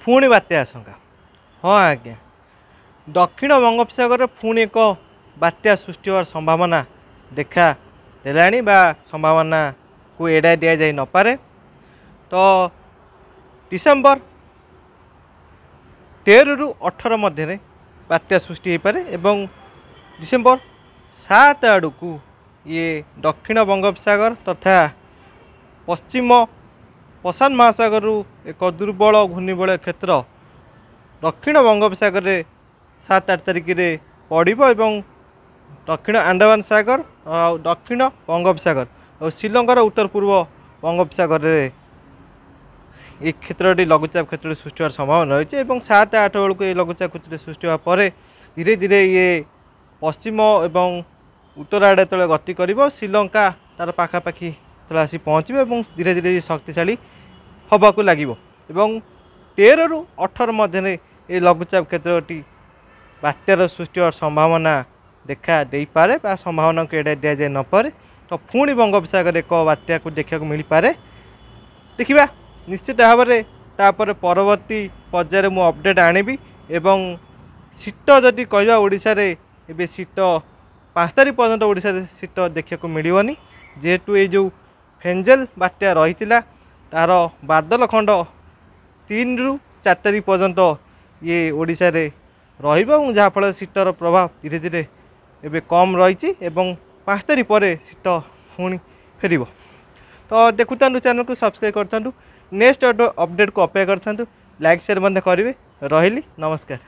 पुणी बात्या आशंका। हाँ आज्ञा, दक्षिण बंगोपसागर पुणी एक बात्या सृष्टि होवार संभावना देखा देलानी बा संभावना को एड़ाई दि जाई न पारे। तो डिसेम्बर 13 रु 18 मध्य बात्या सृष्टि हो पारे एवं डिसेम्बर 7 आड़ को ये दक्षिण बंगोपसागर तथा पश्चिम प्रशांत महासागर एक दुर्बल घूर्णिबलय क्षेत्र दक्षिण बंगोपसागर में 7-8 तारिख में पड़ो एवं दक्षिण अंडमान सागर और दक्षिण बंगोपसागर और श्रीलंकार उत्तर पूर्व बंगोपसागर में ये क्षेत्र लघुचाप क्षेत्र सृष्टि होवार संभावना रही है। 7-8 बेलू ये लघुचाप क्षेत्र सृष्टि होगा पर धीरे धीरे ये पश्चिम एवं उत्तर आड़े तले गति कर श्रीलंका तार पाखापाखि तले आसी पहुँचे और धीरे धीरे शक्तिशाली हवा को लगे। 13 रु 18 मध्य ये लघुचाप क्षेत्रटी बात्यार सृष्टि होवार संभावना देखा दे पारे बा संभावना को एड़ाई दि जाए न पारे। तो पुणी बंगोपसागर एक बात्या को देखा मिल पारे। देखा निश्चित भाव में तापर परवर्ती पर्यायर मु अपडेट आनिबी एवं शीत जदि कहवा ओडिशा रे एबे शीत 5 तारिख पर्यंत ओडिशा रे शीत देखा मिलनी जेहेतु ये जो फेंजेल बात्या रही तार बादल खंड 3 रु 4 तारिख पर्यंत ये ओडिशा रे रहिबो जहाँफल शीतर प्रभाव धीरे धीरे एबे कम रही 5 तारिख पर शीत पुणी फेर। तो देखु चैनल को सब्सक्राइब करथांतु नेक्स्ट अपडेट को अपेक्षा करथांतु लाइक शेयर करेंगे। रही नमस्कार।